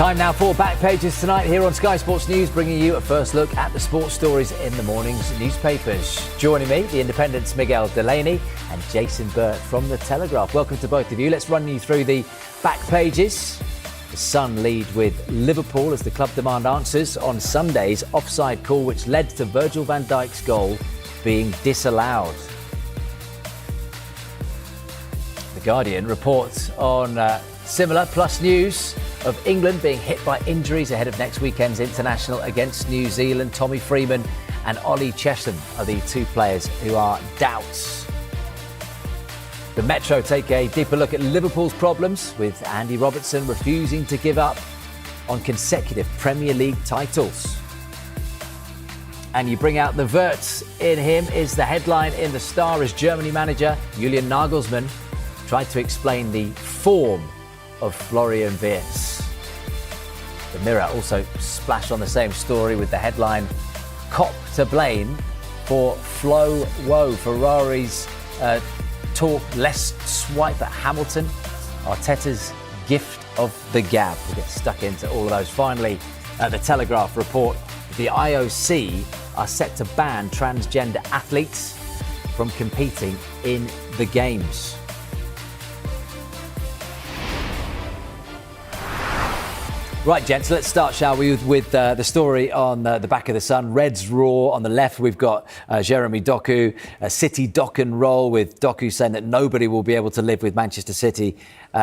Time now for Back Pages tonight here on Sky Sports News, bringing you a first look at the sports stories in the morning's newspapers. Joining me, the Independent's Miguel Delaney and Jason Burt from The Telegraph. Welcome to both of you. Let's run you through the back pages. The Sun lead with Liverpool as the club demand answers on Sunday's offside call, which led to Virgil van Dijk's goal being disallowed. The Guardian reports on similar plus news of England being hit by injuries ahead of next weekend's international against New Zealand. Tommy Freeman and Ollie Chesham are the two players who are doubts. The Metro take a deeper look at Liverpool's problems, with Andy Robertson refusing to give up on consecutive Premier League titles. And you bring out the Wirtz in him is the headline in The Star as Germany manager Julian Nagelsmann tried to explain the form of Florian Wirtz. The Mirror also splashed on the same story with the headline, "Cop to blame for Flo woe." Ferrari's talk less swipe at Hamilton. Arteta's gift of the gab. We'll get stuck into all of those. Finally, the Telegraph report, the IOC are set to ban transgender athletes from competing in the Games. Right, gents, let's start, shall we, with the story on the back of the Sun. Reds roar. On the left, we've got Jeremy Doku, a City dock and roll, with Doku saying that nobody will be able to live with Manchester City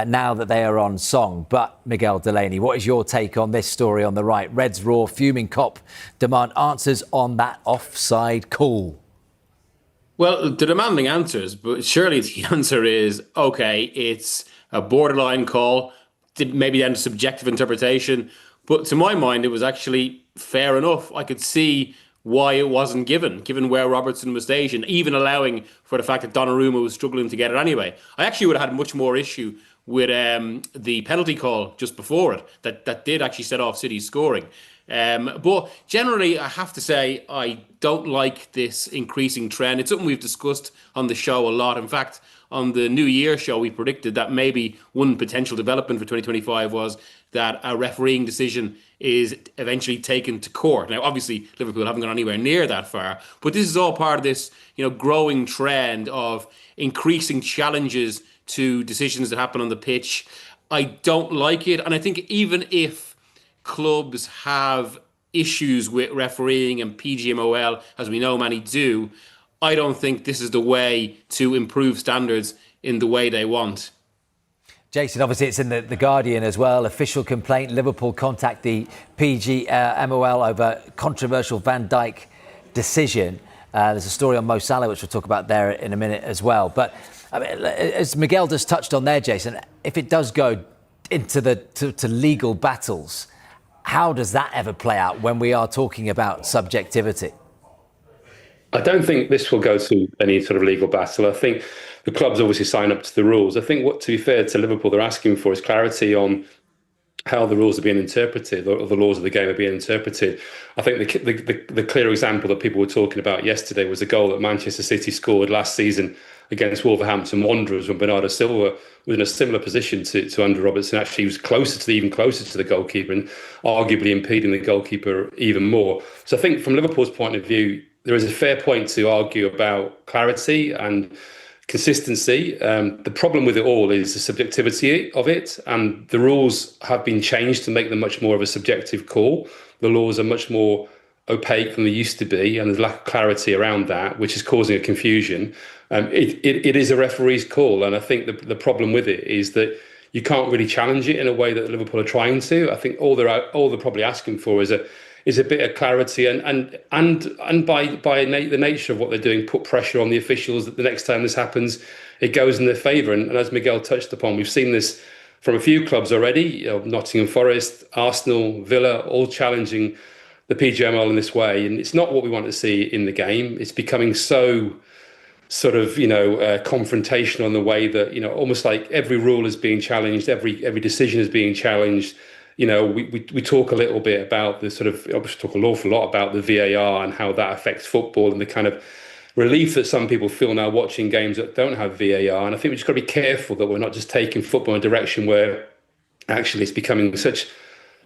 now that they are on song. But, Miguel Delaney, what is your take on this story on the right? Reds roar, fuming cop demand answers on that offside call. Well, they're demanding answers, but surely the answer is, OK, it's a borderline call. Maybe then subjective interpretation, but to my mind, it was actually fair enough. I could see why it wasn't given where Robertson was stationed, even allowing for the fact that Donnarumma was struggling to get it anyway. I actually would have had much more issue with the penalty call just before it, that did actually set off City's scoring. But generally, I have to say, I don't like this increasing trend. It's something we've discussed on the show a lot. In fact, on the New Year show, we predicted that maybe one potential development for 2025 was that a refereeing decision is eventually taken to court. Now, obviously, Liverpool haven't gone anywhere near that far, but this is all part of this, growing trend of increasing challenges to decisions that happen on the pitch. I don't like it, and I think even if clubs have issues with refereeing and PGMOL, as we know many do, I don't think this is the way to improve standards in the way they want. Jason, obviously it's in the Guardian as well. Official complaint, Liverpool contact the PGMOL over controversial Van Dijk decision. There's a story on Mo Salah, which we'll talk about there in a minute as well. But I mean, as Miguel just touched on there, Jason, if it does go into to legal battles, how does that ever play out when we are talking about subjectivity? I don't think this will go to any sort of legal battle. I think the clubs obviously sign up to the rules. I think to be fair to Liverpool, they're asking for is clarity on how the rules are being interpreted, or the laws of the game are being interpreted. I think the clear example that people were talking about yesterday was the goal that Manchester City scored last season against Wolverhampton Wanderers, when Bernardo Silva was in a similar position to Andy Robertson. Actually, he was even closer to the goalkeeper and arguably impeding the goalkeeper even more. So I think from Liverpool's point of view, there is a fair point to argue about clarity and consistency. The problem with it all is the subjectivity of it, and the rules have been changed to make them much more of a subjective call. The laws are much more opaque than they used to be, and there's lack of clarity around that, which is causing a confusion. It is a referee's call, and I think the problem with it is that you can't really challenge it in a way that Liverpool are trying to. I think all they're probably asking for is a bit of clarity and by the nature of what they're doing, put pressure on the officials that the next time this happens, it goes in their favour. And as Miguel touched upon, we've seen this from a few clubs already, Nottingham Forest, Arsenal, Villa, all challenging the PGMOL in this way. And it's not what we want to see in the game. It's becoming so sort of, confrontational in the way that, almost like every rule is being challenged, every decision is being challenged. We talk a little bit about the sort of, obviously talk an awful lot about the VAR and how that affects football and the kind of relief that some people feel now watching games that don't have VAR. And I think we've just got to be careful that we're not just taking football in a direction where actually it's becoming such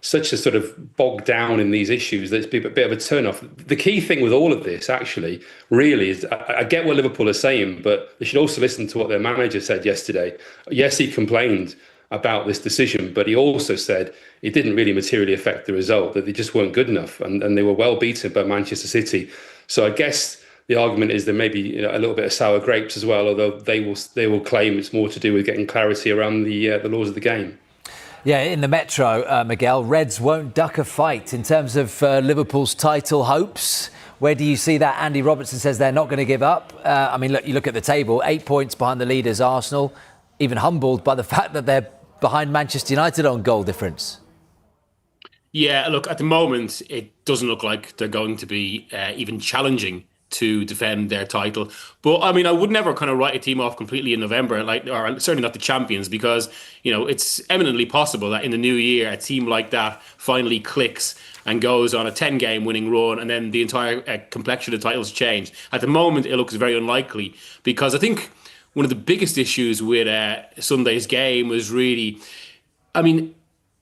such a sort of bogged down in these issues that it's been a bit of a turn-off. The key thing with all of this, actually, really, is I get what Liverpool are saying, but they should also listen to what their manager said yesterday. Yes, he complained about this decision, but he also said it didn't really materially affect the result, that they just weren't good enough, and they were well beaten by Manchester City. So I guess the argument is there may be a little bit of sour grapes as well, although they will claim it's more to do with getting clarity around the laws of the game. Yeah, in the Metro, Miguel, Reds won't duck a fight. In terms of Liverpool's title hopes, where do you see that? Andy Robertson says they're not going to give up. I mean, look, you look at the table, 8 points behind the leaders, Arsenal, even humbled by the fact that they're behind Manchester United on goal difference. Yeah, look, at the moment, it doesn't look like they're going to be even challenging to defend their title. But I mean, I would never kind of write a team off completely in November, or certainly not the champions, because, it's eminently possible that in the new year, a team like that finally clicks and goes on a 10-game winning run, and then the entire complexion of the titles change. At the moment, it looks very unlikely, because I think one of the biggest issues with Sunday's game was really, I mean,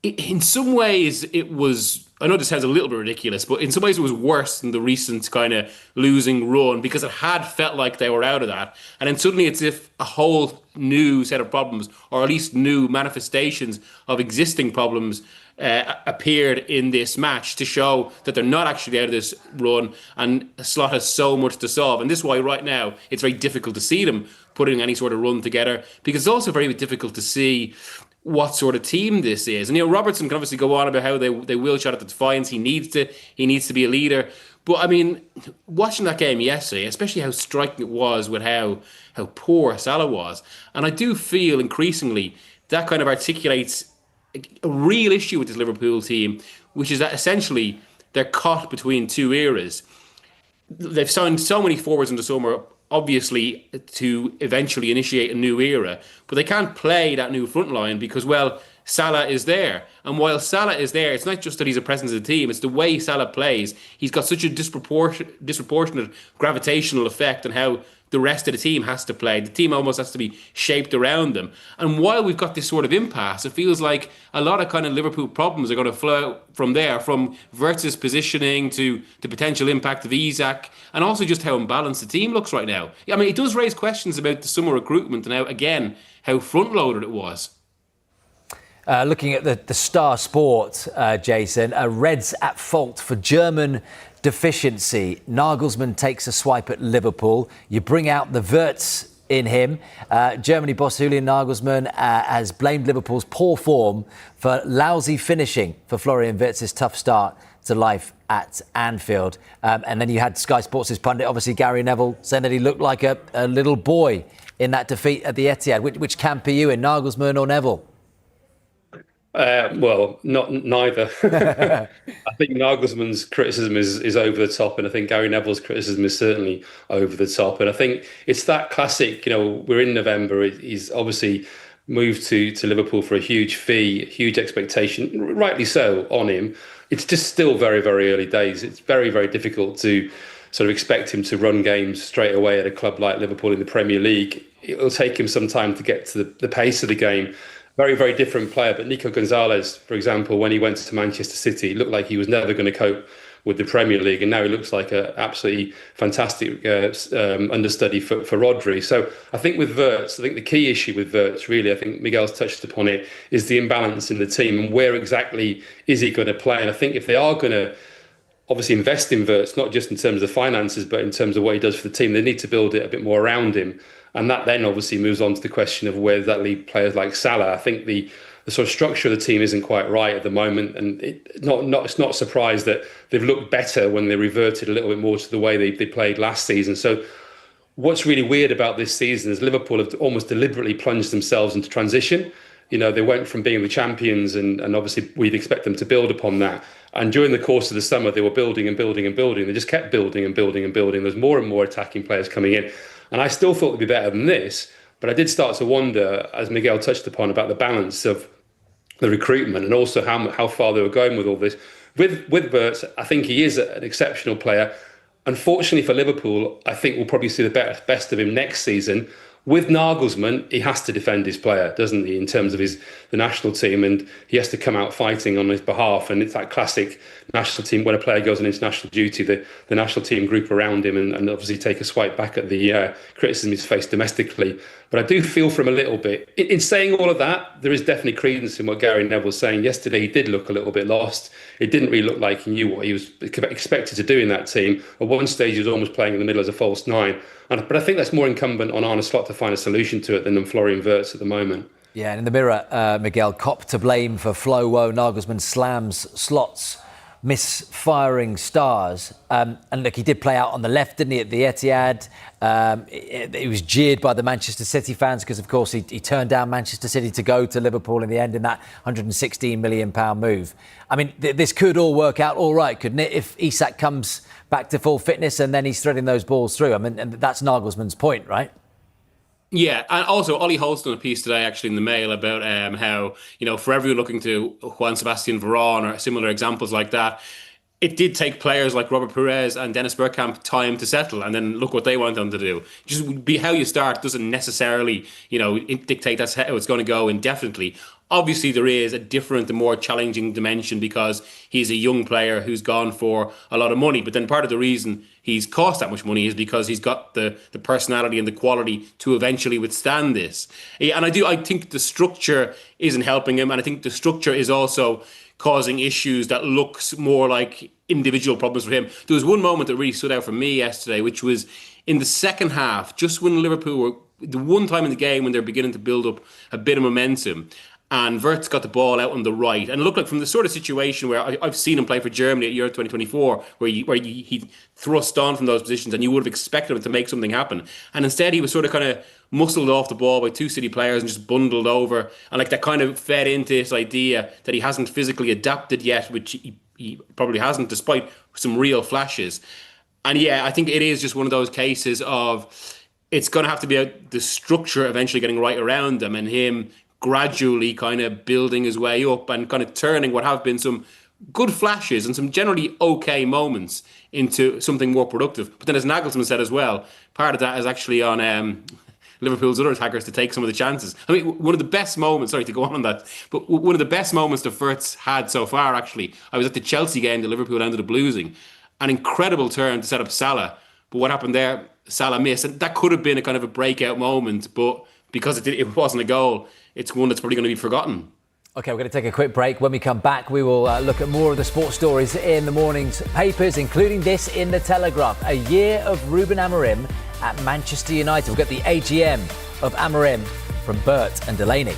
in some ways, it was, I know this sounds a little bit ridiculous, but in some ways it was worse than the recent kind of losing run, because it had felt like they were out of that. And then suddenly it's as if a whole new set of problems, or at least new manifestations of existing problems, appeared in this match to show that they're not actually out of this run, and Slot has so much to solve. And this is why right now it's very difficult to see them putting any sort of run together, because it's also very difficult to see what sort of team this is. And Robertson can obviously go on about how they will shot at the defiance. He needs to be a leader. But I mean, watching that game yesterday, especially how striking it was with how poor Salah was, and I do feel increasingly that kind of articulates a real issue with this Liverpool team, which is that essentially they're caught between two eras. They've signed so many forwards in the summer, obviously, to eventually initiate a new era, but they can't play that new front line because, well, Salah is there. And while Salah is there, it's not just that he's a presence of the team, it's the way Salah plays. He's got such a disproportionate gravitational effect on how the rest of the team has to play. The team almost has to be shaped around them. And while we've got this sort of impasse, it feels like a lot of kind of Liverpool problems are going to flow from there, from Wirtz's positioning to the potential impact of Isak, and also just how imbalanced the team looks right now. I mean, it does raise questions about the summer recruitment and how front-loaded it was. Looking at the Star Sport, Jason, Reds at fault for German deficiency. Nagelsmann takes a swipe at Liverpool. You bring out the Wirtz in him. Germany boss Julian Nagelsmann has blamed Liverpool's poor form for lousy finishing for Florian Wirtz's tough start to life at Anfield. And then you had Sky Sports' pundit, obviously Gary Neville, saying that he looked like a little boy in that defeat at the Etihad. Which camp are you in, Nagelsmann or Neville? Well, neither. I think Nagelsmann's criticism is over the top, and I think Gary Neville's criticism is certainly over the top. And I think it's that classic, we're in November. He's obviously moved to Liverpool for a huge fee, huge expectation, rightly so, on him. It's just still very, very early days. It's very, very difficult to sort of expect him to run games straight away at a club like Liverpool in the Premier League. It'll take him some time to get to the pace of the game. Very, very different player. But Nico Gonzalez, for example, when he went to Manchester City, looked like he was never going to cope with the Premier League. And now he looks like an absolutely fantastic understudy for Rodri. So I think with Wirtz, I think the key issue with Wirtz, really, I think Miguel's touched upon it, is the imbalance in the team and where exactly is he going to play. And I think if they are going to obviously invest in Wirtz, not just in terms of the finances, but in terms of what he does for the team, they need to build it a bit more around him. And that then obviously moves on to the question of where does that leave players like Salah. I think the sort of structure of the team isn't quite right at the moment, and it's not a surprise that they've looked better when they reverted a little bit more to the way they played last season. So what's really weird about this season is Liverpool have almost deliberately plunged themselves into transition. They went from being the champions, and obviously we'd expect them to build upon that. And during the course of the summer, they were building and building and building. They just kept building and building and building. There's more and more attacking players coming in. And I still thought they'd be better than this, but I did start to wonder, as Miguel touched upon, about the balance of the recruitment and also how far they were going with all this. With Wirtz, I think he is an exceptional player. Unfortunately for Liverpool, I think we'll probably see the best of him next season With Nagelsmann, he has to defend his player, doesn't he, in terms of the national team, and he has to come out fighting on his behalf. And it's that classic national team, when a player goes on international duty, the national team group around him and obviously take a swipe back at the criticism he's faced domestically. But I do feel for him a little bit. In saying all of that, there is definitely credence in what Gary Neville's saying. Yesterday, he did look a little bit lost. It didn't really look like he knew what he was expected to do in that team. At one stage, he was almost playing in the middle as a false nine. But I think that's more incumbent on Arne Slot to find a solution to it than on Florian Wirtz at the moment. Yeah, and in the Mirror, Miguel, Kopp to blame for Flo Woe. Nagelsmann slams Slot's misfiring stars. And look, he did play out on the left, didn't he, at the Etihad? He was jeered by the Manchester City fans because, of course, he turned down Manchester City to go to Liverpool in the end in that £116 million move. I mean, this could all work out all right, couldn't it, if Isak comes back to full fitness and then he's threading those balls through? I mean, and that's Nagelsmann's point, right? Yeah, and also Ollie Holt's done a piece today actually in the Mail about how, for everyone looking to Juan Sebastian Varane or similar examples like that, it did take players like Robert Perez and Dennis Bergkamp time to settle, and then look what they went on to do. Just be how you start doesn't necessarily, dictate that's how it's going to go indefinitely. Obviously, there is a different and more challenging dimension because he's a young player who's gone for a lot of money. But then part of the reason he's cost that much money is because he's got the personality and the quality to eventually withstand this. Yeah, and I think the structure isn't helping him, and I think the structure is also causing issues that looks more like individual problems for him. There was one moment that really stood out for me yesterday, which was in the second half, just when Liverpool were, the one time in the game when they're beginning to build up a bit of momentum, and Wirtz got the ball out on the right. And it looked like from the sort of situation where I've seen him play for Germany at Euro 2024, where he thrust on from those positions and you would have expected him to make something happen. And instead he was sort of kind of muscled off the ball by two City players and just bundled over. And like that kind of fed into this idea that he hasn't physically adapted yet, which he probably hasn't, despite some real flashes. And yeah, I think it is just one of those cases of it's going to have to be the structure eventually getting right around him and him gradually kind of building his way up and kind of turning what have been some good flashes and some generally okay moments into something more productive. But then, as Nagelsmann said as well, part of that is actually on Liverpool's other attackers to take some of the chances. I mean, one of the best moments, sorry to go on that, but one of the best moments that Wirtz had so far, actually, I was at the Chelsea game that Liverpool ended up losing. An incredible turn to set up Salah. But what happened there, Salah missed. And that could have been a kind of a breakout moment, but because it wasn't a goal, it's one that's probably going to be forgotten. OK, we're going to take a quick break. When we come back, we will look at more of the sports stories in the morning's papers, including this in The Telegraph. A year of Ruben Amorim at Manchester United. We'll get the AGM of Amorim from Bert and Delaney.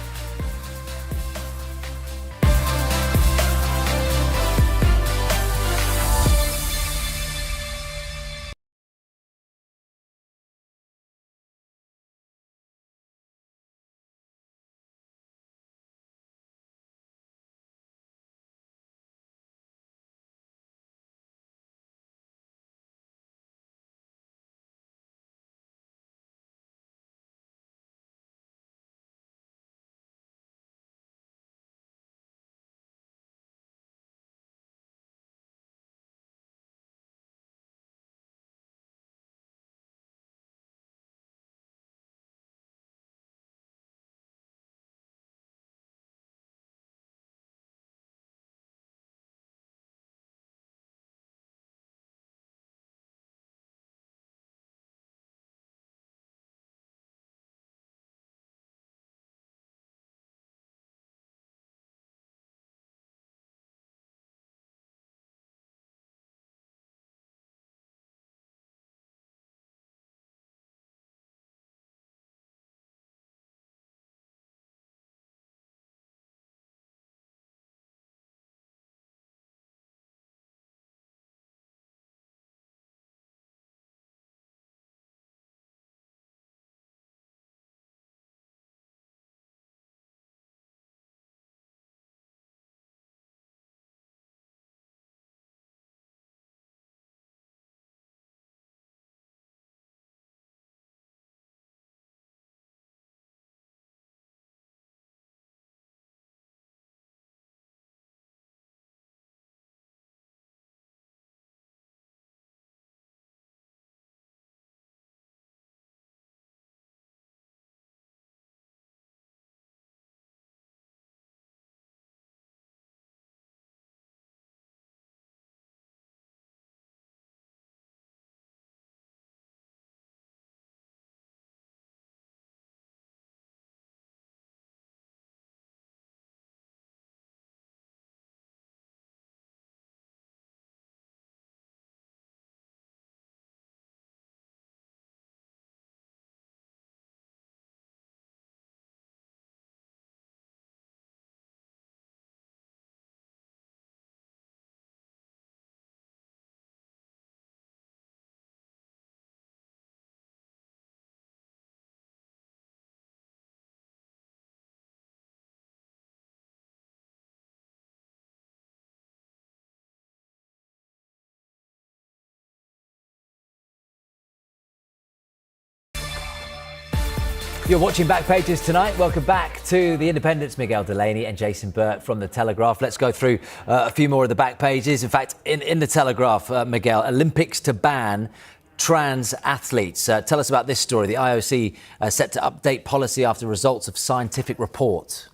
You're watching Back Pages tonight. Welcome back to The Independent's Miguel Delaney and Jason Burt from The Telegraph. Let's go through a few more of the back pages. In fact, in The Telegraph, Miguel, Olympics to ban trans athletes. Tell us about this story. The IOC set to update policy after results of scientific report.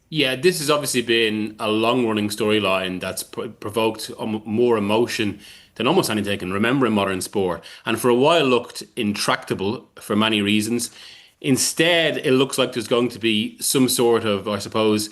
Yeah, this has obviously been a long-running storyline that's provoked more emotion than almost anything I can remember in modern sport, and for a while looked intractable for many reasons. Instead, it looks like there's going to be some sort of, I suppose,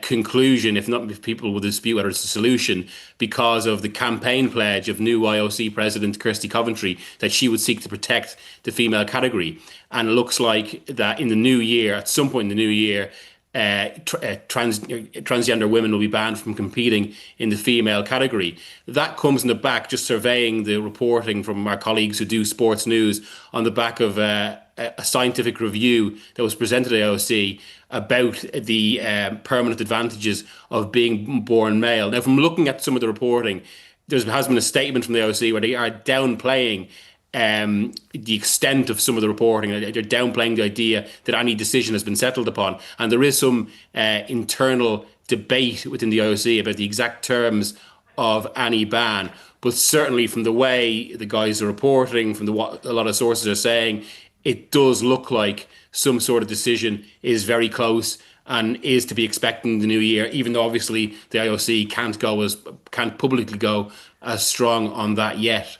conclusion, if people will dispute whether it's a solution, because of the campaign pledge of new IOC President Kirsty Coventry that she would seek to protect the female category. And it looks like that in the new year, at some point in the new year, transgender women will be banned from competing in the female category. That comes in the back, just surveying the reporting from our colleagues who do sports news, on the back of a scientific review that was presented at AOC about the permanent advantages of being born male. Now, from looking at some of the reporting, there has been a statement from the AOC where they are downplaying the extent of some of the reporting. They're downplaying the idea that any decision has been settled upon. And there is some internal debate within the IOC about the exact terms of any ban. But certainly from the way the guys are reporting, from what a lot of sources are saying, it does look like some sort of decision is very close and is to be expected in the new year, even though obviously the IOC can't publicly go as strong on that yet.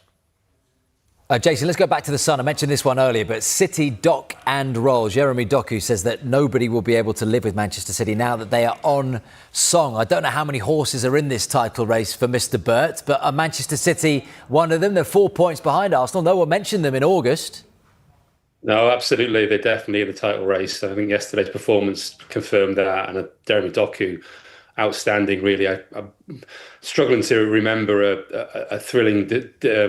Jason, let's go back to the Sun. I mentioned this one earlier, but City dock and roll. Jeremy Doku says that nobody will be able to live with Manchester City now that they are on song. I don't know how many horses are in this title race for Mr. Burt, but are Manchester City one of them? They're 4 points behind Arsenal. No one mentioned them in August. No, absolutely. They're definitely in the title race. I think yesterday's performance confirmed that. And Jeremy Doku, outstanding, really. I'm struggling to remember a thrilling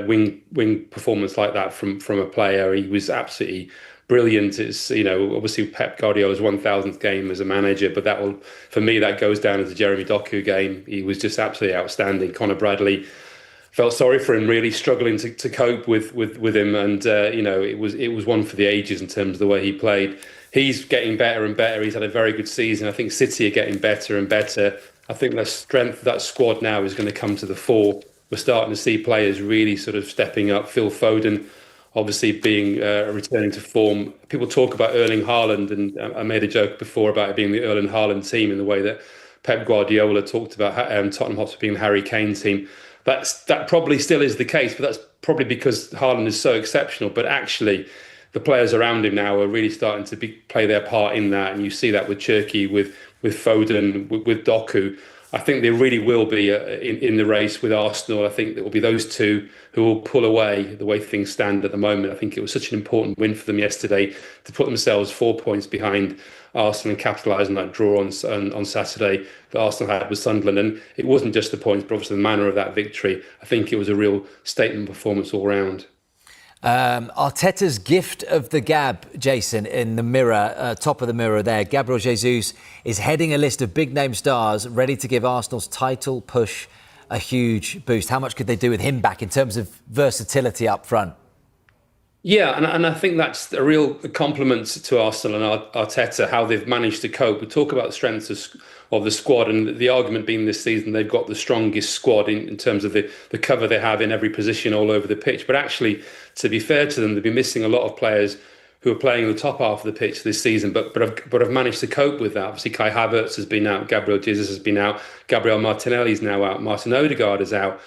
wing performance like that from a player. He was absolutely brilliant. It's, obviously Pep Guardiola's 1,000th game as a manager, but for me, that goes down as a Jeremy Doku game. He was just absolutely outstanding. Conor Bradley, felt sorry for him, really struggling to cope with him, and it was one for the ages in terms of the way he played. He's getting better and better. He's had a very good season. I think City are getting better and better. I think the strength of that squad now is going to come to the fore. We're starting to see players really sort of stepping up. Phil Foden, obviously being returning to form. People talk about Erling Haaland, and I made a joke before about it being the Erling Haaland team in the way that Pep Guardiola talked about Tottenham Hotspur being the Harry Kane team. That probably still is the case, but that's probably because Haaland is so exceptional. But actually, the players around him now are really starting to play their part in that, and you see that with Cherki, with Foden, with Doku. I think they really will be in the race with Arsenal. I think it will be those two who will pull away the way things stand at the moment. I think it was such an important win for them yesterday to put themselves 4 points behind Arsenal and capitalise on that draw on Saturday that Arsenal had with Sunderland. And it wasn't just the points, but obviously the manner of that victory. I think it was a real statement performance all round. Arteta's gift of the gab, Jason, in the Mirror, top of the Mirror there. Gabriel Jesus is heading a list of big-name stars ready to give Arsenal's title push a huge boost. How much could they do with him back in terms of versatility up front? Yeah, and I think that's a real compliment to Arsenal and Arteta, how they've managed to cope. We talk about the strengths of the squad, and the argument being this season they've got the strongest squad in terms of the cover they have in every position all over the pitch. But actually, to be fair to them, they've been missing a lot of players who are playing in the top half of the pitch this season, but have managed to cope with that. Obviously, Kai Havertz has been out, Gabriel Jesus has been out, Gabriel Martinelli is now out, Martin Odegaard is out.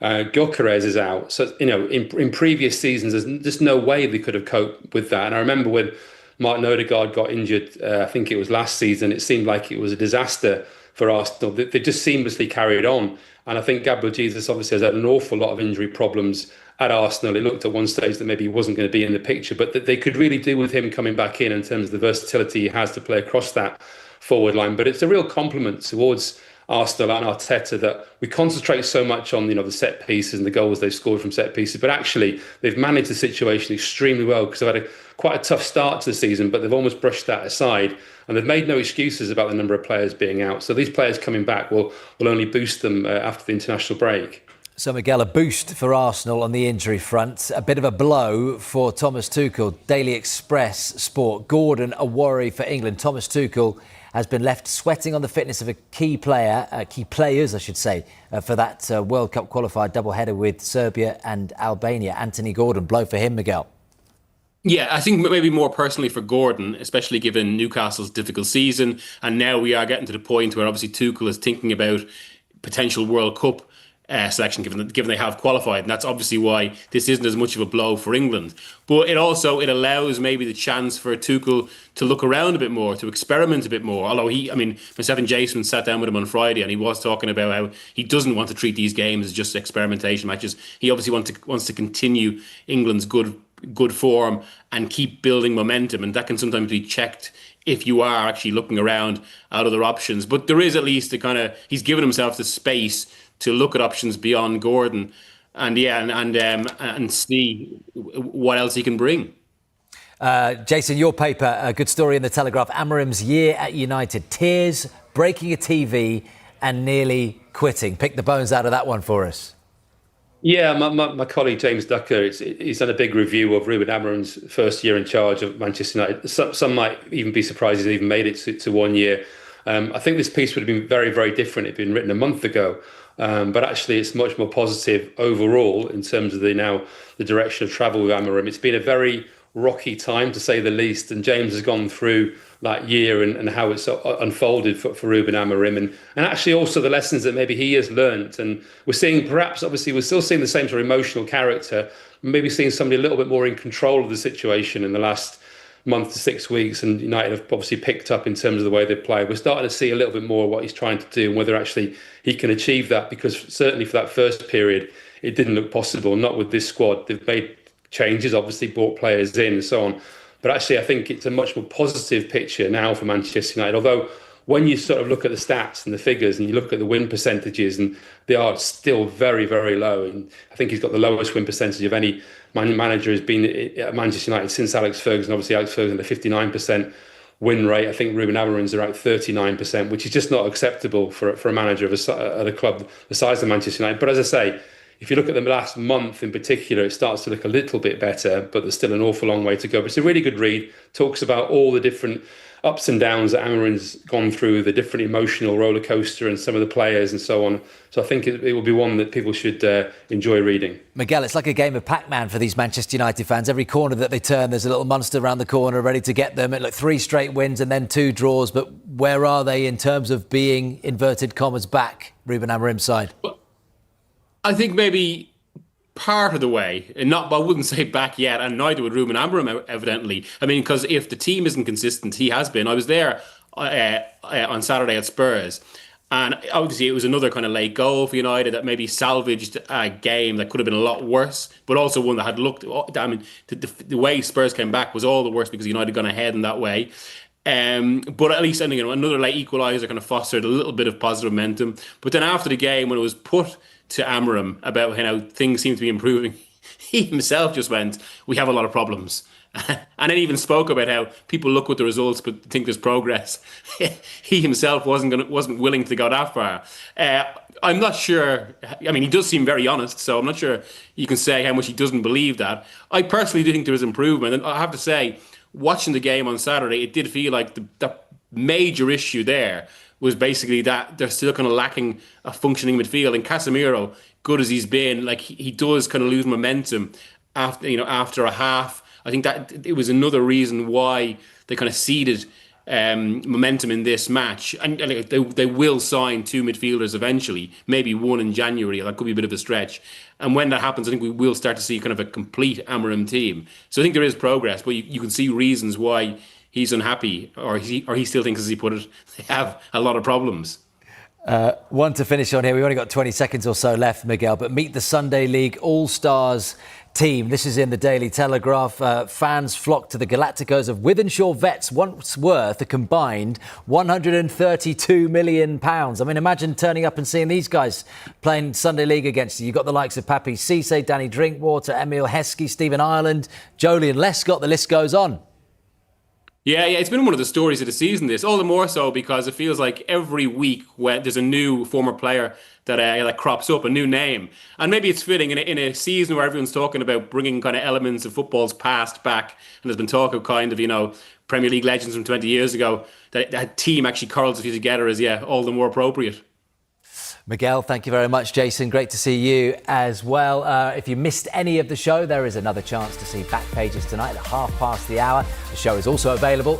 Gyökeres is out. So, in previous seasons, there's just no way they could have coped with that. And I remember when Martin Odegaard got injured, I think it was last season, it seemed like it was a disaster for Arsenal. They just seamlessly carried on. And I think Gabriel Jesus obviously has had an awful lot of injury problems at Arsenal. It looked at one stage that maybe he wasn't going to be in the picture, but that they could really do with him coming back in terms of the versatility he has to play across that forward line. But it's a real compliment towards Arsenal and Arteta that we concentrate so much on the set pieces and the goals they've scored from set pieces, but actually they've managed the situation extremely well because they've had quite a tough start to the season, but they've almost brushed that aside and they've made no excuses about the number of players being out. So these players coming back will only boost them after the international break. So, Miguel, a boost for Arsenal on the injury front. A bit of a blow for Thomas Tuchel. Daily Express Sport. Gordon, a worry for England. Thomas Tuchel has been left sweating on the fitness of a key players, I should say, for that World Cup qualified double-header with Serbia and Albania. Anthony Gordon, blow for him, Miguel. Yeah, I think maybe more personally for Gordon, especially given Newcastle's difficult season. And now we are getting to the point where obviously Tuchel is thinking about potential World Cup selection, given they have qualified, and that's obviously why this isn't as much of a blow for England. But it allows maybe the chance for Tuchel to look around a bit more, to experiment a bit more. Although myself and Jason sat down with him on Friday, and he was talking about how he doesn't want to treat these games as just experimentation matches. He obviously wants to continue England's good form and keep building momentum, and that can sometimes be checked if you are actually looking around at other options. But there is at least he's given himself the space to look at options beyond Gordon, and see what else he can bring. Jason, your paper, a good story in the Telegraph. Amorim's year at United: tears, breaking a TV, and nearly quitting. Pick the bones out of that one for us. Yeah, my colleague James Ducker, he's done a big review of Ruben Amorim's first year in charge of Manchester United. Some might even be surprised he's even made it to 1 year. I think this piece would have been very, very different if it had been written a month ago. But actually, it's much more positive overall in terms of the direction of travel with Amorim. It's been a very rocky time, to say the least, and James has gone through that year and how it's unfolded for Ruben Amorim, and actually also the lessons that maybe he has learnt. And we're seeing, perhaps, obviously, we're still seeing the same sort of emotional character, maybe seeing somebody a little bit more in control of the situation in the last month to 6 weeks, and United have obviously picked up in terms of the way they play. We're starting to see a little bit more of what he's trying to do and whether actually he can achieve that, because certainly for that first period, it didn't look possible, not with this squad. They've made changes, obviously brought players in and so on. But actually, I think it's a much more positive picture now for Manchester United, although when you sort of look at the stats and the figures and you look at the win percentages, and they are still very, very low. And I think he's got the lowest win percentage of any manager has been at Manchester United since Alex Ferguson. Obviously, Alex Ferguson, the 59% win rate. I think Ruben Amorim's around 39%, which is just not acceptable for a manager at a club the size of Manchester United. But as I say, if you look at the last month in particular, it starts to look a little bit better, but there's still an awful long way to go. But it's a really good read. Talks about all the different ups and downs that Amorim's gone through, the different emotional roller coaster and some of the players and so on. So I think it will be one that people should enjoy reading. Miguel, it's like a game of Pac-Man for these Manchester United fans. Every corner that they turn, there's a little monster around the corner ready to get them. It looked 3 straight wins and then 2 draws. But where are they in terms of being, inverted commas, back, Ruben Amorim's side? Well, I think maybe part of the way, and I wouldn't say back yet, and neither would Ruben Amorim, evidently. I mean, because if the team isn't consistent, he has been. I was there on Saturday at Spurs, and obviously it was another kind of late goal for United that maybe salvaged a game that could have been a lot worse, but also one that had looked, I mean, the way Spurs came back was all the worse because United gone ahead in that way. But at least, another late equaliser kind of fostered a little bit of positive momentum. But then after the game, when it was put to Amorim about how things seem to be improving, he himself just went, "We have a lot of problems," and then even spoke about how people look at the results but think there's progress. He himself wasn't willing to go that far. I'm not sure. I mean, he does seem very honest, so I'm not sure you can say how much he doesn't believe that. I personally do think there is improvement, and I have to say, watching the game on Saturday, it did feel like the major issue there was basically that they're still kind of lacking a functioning midfield. And Casemiro, good as he's been, like he does kind of lose momentum after a half. I think that it was another reason why they kind of ceded momentum in this match. And they will sign 2 midfielders eventually, maybe 1 in January. That could be a bit of a stretch. And when that happens, I think we will start to see kind of a complete Amorim team. So I think there is progress, but you can see reasons why he's unhappy, or he still thinks, as he put it, they have a lot of problems. One to finish on here. We've only got 20 seconds or so left, Miguel, but meet the Sunday League All-Stars team. This is in the Daily Telegraph. Fans flock to the Galacticos of Wythenshawe Vets, once worth a combined £132 million. I mean, imagine turning up and seeing these guys playing Sunday League against you. You've got the likes of Papi Cisse, Danny Drinkwater, Emil Heskey, Stephen Ireland, Joleon Lescott. The list goes on. Yeah, it's been one of the stories of the season. This all the more so because it feels like every week when there's a new former player that crops up, a new name, and maybe it's fitting in a season where everyone's talking about bringing kind of elements of football's past back, and there's been talk of kind of Premier League legends from 20 years ago. That team actually curls a few together is all the more appropriate. Miguel, thank you very much. Jason, great to see you as well. If you missed any of the show, there is another chance to see Back Pages tonight at 1:30. The show is also available